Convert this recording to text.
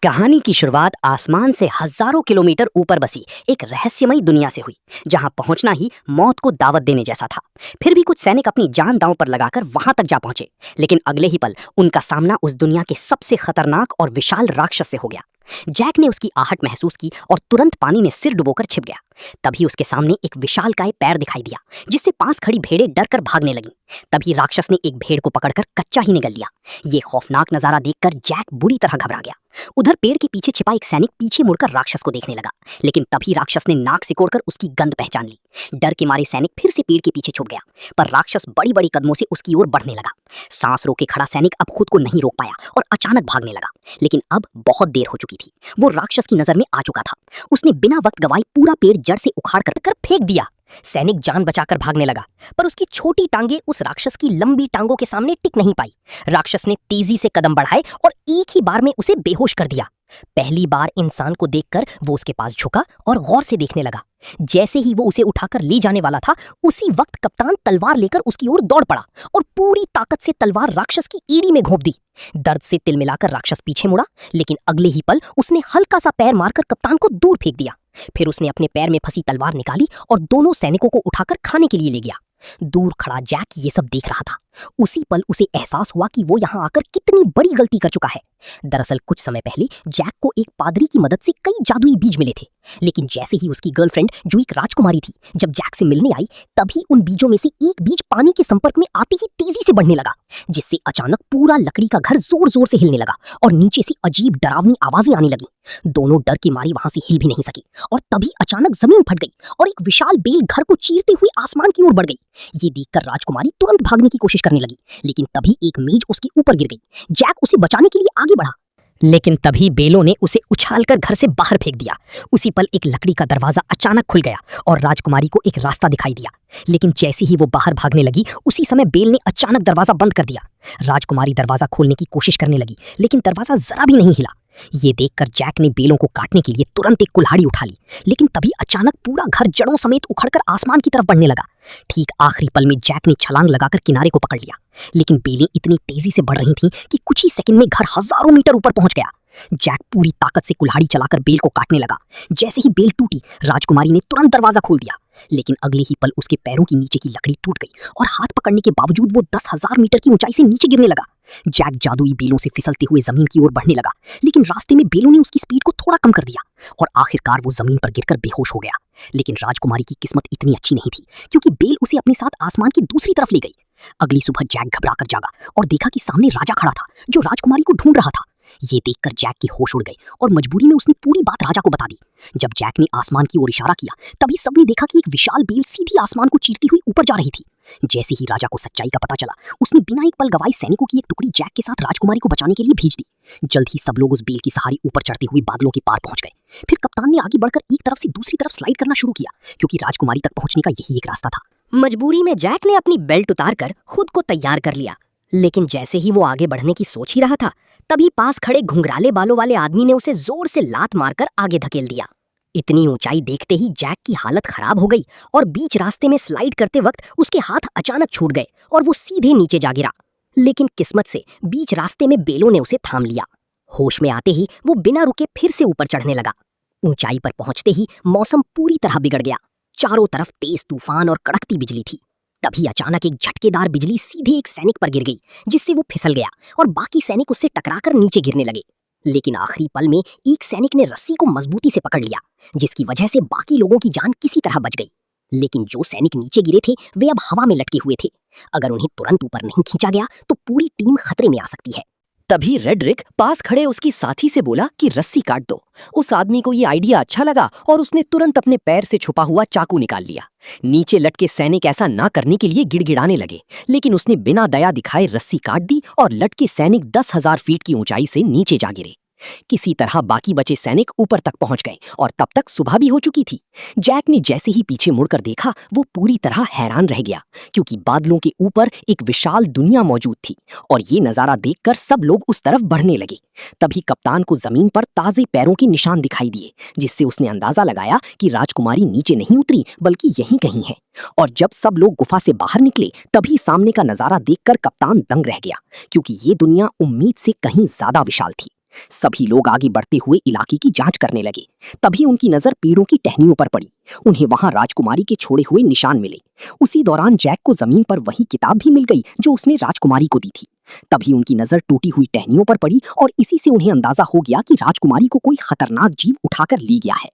कहानी की शुरुआत आसमान से हजारों किलोमीटर ऊपर बसी एक रहस्यमयी दुनिया से हुई, जहां पहुंचना ही मौत को दावत देने जैसा था। फिर भी कुछ सैनिक अपनी जान दांव पर लगाकर वहां तक जा पहुंचे, लेकिन अगले ही पल उनका सामना उस दुनिया के सबसे खतरनाक और विशाल राक्षस से हो गया। जैक ने उसकी आहट महसूस की और तुरंत पानी में सिर डुबोकर छिप गया। तभी उसके सामने एक विशालकाय पैर दिखाई दिया, जिससे पास खड़ी भेड़ें डरकर भागने लगीं। तभी राक्षस ने एक भेड़ को पकड़कर कच्चा ही निगल लिया। ये खौफनाक नजारा देखकर जैक बुरी तरह घबरा गया। उधर पेड़ के पीछे छिपा एक सैनिक पीछे मुड़कर राक्षस को देखने लगा, लेकिन तभी राक्षस ने नाक सिकोड़कर उसकी गंध पहचान ली। डर के मारे सैनिक फिर से पेड़ के पीछे छुप गया, पर राक्षस बड़ी बड़ी कदमों से उसकी ओर बढ़ने लगा। सांस रोके खड़ा सैनिक अब खुद को नहीं रोक पाया और अचानक भागने लगा, लेकिन अब बहुत देर हो चुकी थी। वो राक्षस की नजर में आ चुका था। उसने बिना वक्त गवाए पूरा पेड़ जड़ से उखाड़ कर फेंक दिया। सैनिक जान बचाकर भागने लगा, पर उसकी छोटी टांगे उस राक्षस की लंबी टांगों के सामने टिक नहीं पाई। राक्षस ने तेजी से कदम बढ़ाए और एक ही बार में उसे बेहोश कर दिया। पहली बार इंसान को देखकर वो उसके पास झुका और गौर से देखने लगा। जैसे ही वो उसे उठाकर ले जाने वाला था, उसी वक्त कप्तान तलवार लेकर उसकी ओर दौड़ पड़ा और पूरी ताकत से तलवार राक्षस की एड़ी में घोंप दी। दर्द से तिलमिलाकर राक्षस पीछे मुड़ा, लेकिन अगले ही पल उसने हल्का सा पैर मारकर कप्तान को दूर फेंक दिया। फिर उसने अपने पैर में फंसी तलवार निकाली और दोनों सैनिकों को उठाकर खाने के लिए ले गया। दूर खड़ा जैक ये सब देख रहा था। उसी पल उसे एहसास हुआ कि वो यहाँ आकर कितनी बड़ी गलती कर चुका है। दरअसल कुछ समय पहले जैक को एक पादरी की मदद से कई जादुई बीज मिले थे, लेकिन जैसे ही उसकी गर्लफ्रेंड जो एक राजकुमारी थी जब जैक से मिलने आई, तभी उन बीजों में से एक बीज पानी के संपर्क में आते ही तेजी से बढ़ने लगा, जिससे अचानक पूरा लकड़ी का घर जोर जोर से हिलने लगा और नीचे से अजीब डरावनी आवाजें आने लगी। दोनों डर के मारे वहां से हिल भी नहीं सकी और तभी अचानक जमीन फट गई और एक विशाल बेल घर को चीरते हुए आसमान की ओर बढ़ गई। ये देखकर राजकुमारी तुरंत भागने की कोशिश करने लगी, लेकिन तभी एक मेज उसके ऊपर गिर गई। जैक उसे बचाने के लिए आगे बढ़ा, लेकिन तभी बेलों ने उसे उछालकर घर से बाहर फेंक दिया। उसी पल एक लकड़ी का दरवाजा अचानक खुल गया और राजकुमारी को एक रास्ता दिखाई दिया, लेकिन जैसे ही वो बाहर भागने लगी, उसी समय बेल ने अचानक दरवाजा बंद कर दिया। राजकुमारी दरवाजा खोलने की कोशिश करने लगी, लेकिन दरवाजा जरा भी नहीं हिला। ये देखकर जैक ने बेलों को काटने के लिए तुरंत एक कुल्हाड़ी उठा ली, लेकिन तभी अचानक पूरा घर जड़ों समेत उखड़कर आसमान की तरफ बढ़ने लगा। ठीक आखिरी पल में जैक ने छलांग लगाकर किनारे को पकड़ लिया, लेकिन बेलें इतनी तेजी से बढ़ रही थीं कि कुछ ही सेकंड में घर हजारों मीटर ऊपर पहुंच गया। जैक पूरी ताकत से कुल्हाड़ी चलाकर बेल को काटने लगा। जैसे ही बेल टूटी, राजकुमारी ने तुरंत दरवाजा खोल दिया, लेकिन अगले ही पल उसके पैरों की नीचे की लकड़ी टूट गई और हाथ पकड़ने के बावजूद वो 10,000 मीटर की ऊंचाई से नीचे गिरने लगा। जैक जादुई बेलों से फिसलते हुए जमीन की ओर बढ़ने लगा, लेकिन रास्ते में बेलों ने उसकी स्पीड को थोड़ा कम कर दिया और आखिरकार वो जमीन पर गिरकर बेहोश हो गया। लेकिन राजकुमारी की किस्मत इतनी अच्छी नहीं थी, क्योंकि बेल उसे अपने साथ आसमान की दूसरी तरफ ले गई। अगली सुबह जैक घबराकर जागा और देखा कि सामने राजा खड़ा था, जो राजकुमारी को ढूंढ रहा था। ये देखकर जैक की होश उड़ गई और मजबूरी में उसने पूरी बात राजा को बता दी। जब जैक ने आसमान की ओर इशारा किया, तभी सबने देखा कि एक विशाल बेल सीधी आसमान को चीरती हुई ऊपर जा रही थी। जैसे ही राजा को सच्चाई का पता चला, उसने बिना एक पल गवाए सैनिकों की एक टुकड़ी जैक के साथ राजकुमारी को बचाने के लिए भेज दी। जल्द ही सब लोग उस बेल की सहारे ऊपर चढ़ते हुए बादलों के पार पहुंच गए। फिर कप्तान ने आगे बढ़कर एक तरफ से दूसरी तरफ स्लाइड करना शुरू किया, क्योंकि राजकुमारी तक पहुंचने का यही एक रास्ता था। मजबूरी में जैक ने अपनी बेल्ट उतारकर खुद को तैयार कर लिया, लेकिन जैसे ही वो आगे बढ़ने की सोच ही रहा था, तभी पास खड़े घुंघराले बालों वाले आदमी ने उसे जोर से लात मारकर आगे धकेल दिया। इतनी ऊंचाई देखते ही जैक की हालत खराब हो गई और बीच रास्ते में स्लाइड करते वक्त उसके हाथ अचानक छूट गए और वो सीधे नीचे जा गिरा। लेकिन किस्मत से बीच रास्ते में बेलों ने उसे थाम लिया। होश में आते ही वो बिना रुके फिर से ऊपर चढ़ने लगा। ऊंचाई पर पहुंचते ही मौसम पूरी तरह बिगड़ गया। चारों तरफ तेज तूफान और कड़कती बिजली थी। तभी अचानक एक झटकेदार बिजली सीधे एक सैनिक पर गिर गई, जिससे वो फिसल गया और बाकी सैनिक उससे टकराकर नीचे गिरने लगे। लेकिन आखिरी पल में एक सैनिक ने रस्सी को मजबूती से पकड़ लिया, जिसकी वजह से बाकी लोगों की जान किसी तरह बच गई। लेकिन जो सैनिक नीचे गिरे थे, वे अब हवा में लटके हुए थे। अगर उन्हें तुरंत ऊपर नहीं खींचा गया तो पूरी टीम खतरे में आ सकती है। तभी रेडरिक पास खड़े उसकी साथी से बोला कि रस्सी काट दो। उस आदमी को ये आइडिया अच्छा लगा और उसने तुरंत अपने पैर से छुपा हुआ चाकू निकाल लिया। नीचे लटके सैनिक ऐसा ना करने के लिए गिड़गिड़ाने लगे, लेकिन उसने बिना दया दिखाए रस्सी काट दी और लटके सैनिक 10,000 फीट की ऊंचाई से नीचे जा गिरे। किसी तरह बाकी बचे सैनिक ऊपर तक पहुंच गए और तब तक सुबह भी हो चुकी थी। जैक ने जैसे ही पीछे मुड़कर देखा, वो पूरी तरह हैरान रह गया, क्योंकि बादलों के ऊपर एक विशाल दुनिया मौजूद थी और ये नजारा देखकर सब लोग उस तरफ बढ़ने लगे। तभी कप्तान को जमीन पर ताजे पैरों के निशान दिखाई दिए, जिससे उसने अंदाजा लगाया कि राजकुमारी नीचे नहीं उतरी बल्कि यहीं कहीं है। और जब सब लोग गुफा से बाहर निकले, तभी सामने का नजारा देखकर कप्तान दंग रह गया, क्योंकि ये दुनिया उम्मीद से कहीं ज्यादा विशाल थी। सभी लोग आगे बढ़ते हुए इलाके की जांच करने लगे। तभी उनकी नजर पेड़ों की टहनियों पर पड़ी। उन्हें वहां राजकुमारी के छोड़े हुए निशान मिले। उसी दौरान जैक को जमीन पर वही किताब भी मिल गई जो उसने राजकुमारी को दी थी। तभी उनकी नजर टूटी हुई टहनियों पर पड़ी और इसी से उन्हें अंदाजा हो गया कि राजकुमारी को कोई खतरनाक जीव उठाकर ले गया है।